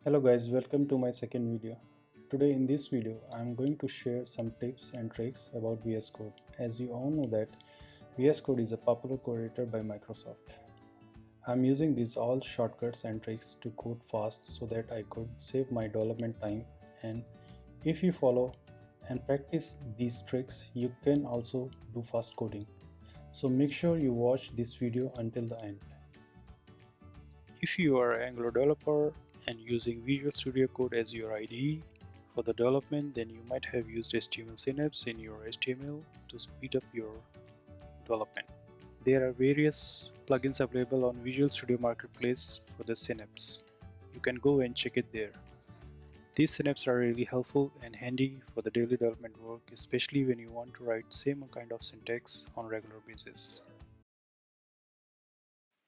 Hello guys, welcome to my second video. Today in this video, I am going to share some tips and tricks about VS Code. As you all know that VS Code is a popular code editor by Microsoft. I am using these all shortcuts and tricks to code fast so that I could save my development time, and if you follow and practice these tricks, you can also do fast coding. So make sure you watch this video until the end. If you are an Angular developer and using Visual Studio Code as your IDE for the development, then you might have used HTML Synapse in your HTML to speed up your development. There are various plugins available on Visual Studio Marketplace for the Synapse. You can go and check it there. These Synapses are really helpful and handy for the daily development work, especially when you want to write same kind of syntax on regular basis.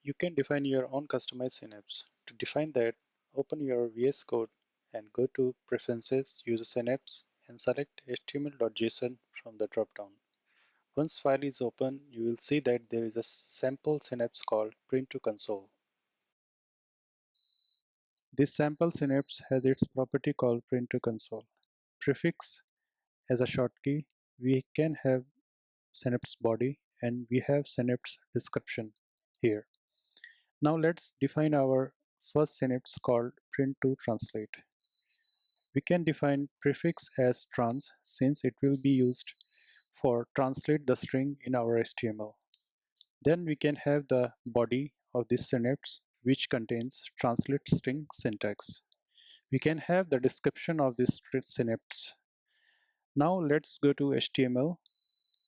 You can define your own customized synapse. To define that, open your VS Code and go to Preferences, Use Synapse, and select html.json from the dropdown. Once file is open, you will see that there is a sample synapse called print to console. This sample synapse has its property called print to console. Prefix as a shortkey, we can have synapse body and we have synapse description here. Now let's define our first synapse called print to translate. We can define prefix as trans since it will be used for translate the string in our HTML. Then we can have the body of this synapse which contains translate string syntax. We can have the description of this synapse. Now let's go to HTML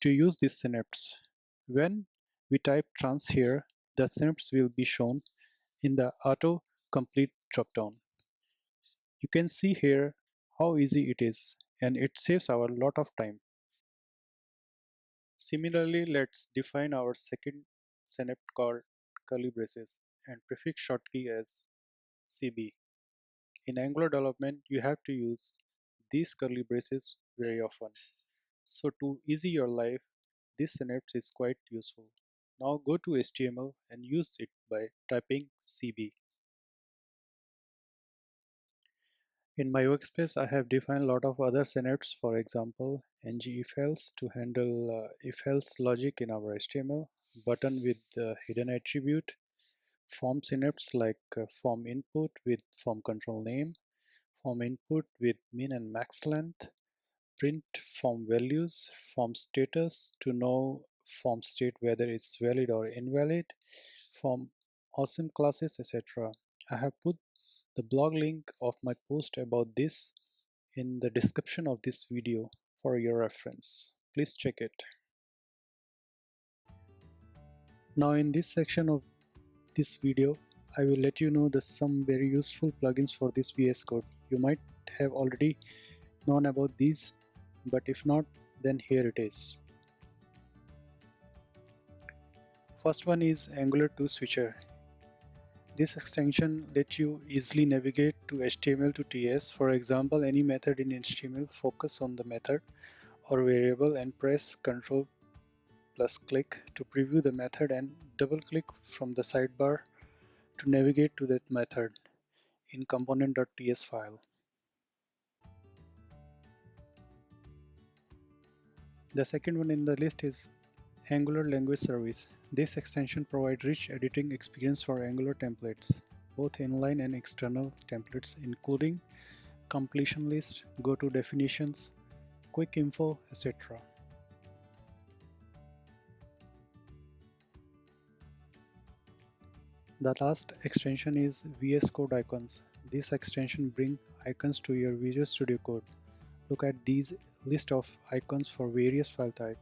to use this synapse. When we type trans here, the synapse will be shown in the auto complete dropdown. You can see here how easy it is, and it saves our lot of time. Similarly, let's define our second synapse called curly braces and prefix shortkey as CB. In Angular development, you have to use these curly braces very often. So to easy your life, this synapse is quite useful. Now go to HTML and use it by typing CB. In my workspace, I have defined a lot of other synapses, for example, ng-if-else to handle if-else logic in our HTML, button with hidden attribute, form synapse like form input with form control name, form input with min and max length, print form values, form status to know form state whether it's valid or invalid, form awesome classes, etc. I have put the blog link of my post about this in the description of this video for your reference. Please check it. Now in this section of this video, I will let you know some very useful plugins for this VS Code. You might have already known about these, but if not, then here it is. First one is Angular 2 Switcher. This extension lets you easily navigate to HTML to TS. For example, any method in HTML, focus on the method or variable and press Ctrl plus click to preview the method and double click from the sidebar to navigate to that method in component.ts file. The second one in the list is Angular Language Service. This extension provides rich editing experience for Angular templates, both inline and external templates including completion list, go to definitions, quick info, etc. The last extension is VS Code icons. This extension brings icons to your Visual Studio Code. Look at these list of icons for various file types.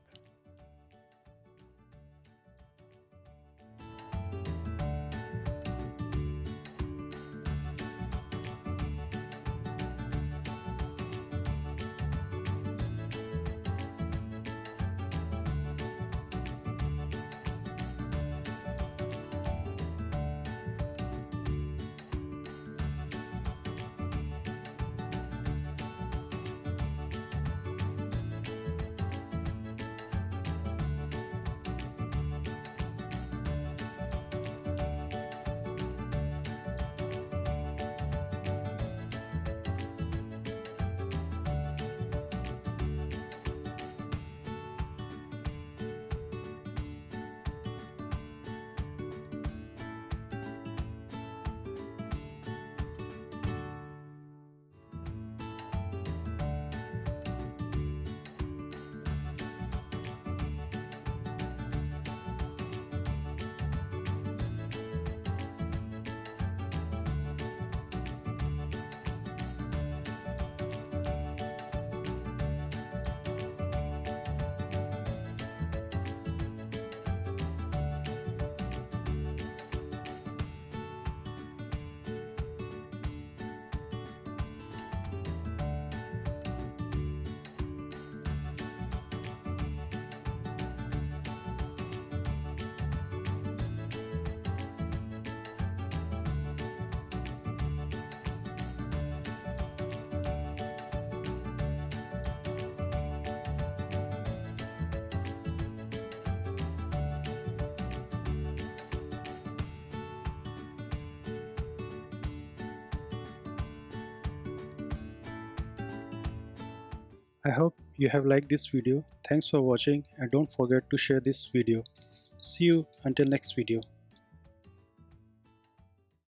I hope you have liked this video. Thanks for watching and don't forget to share this video. See you until next video.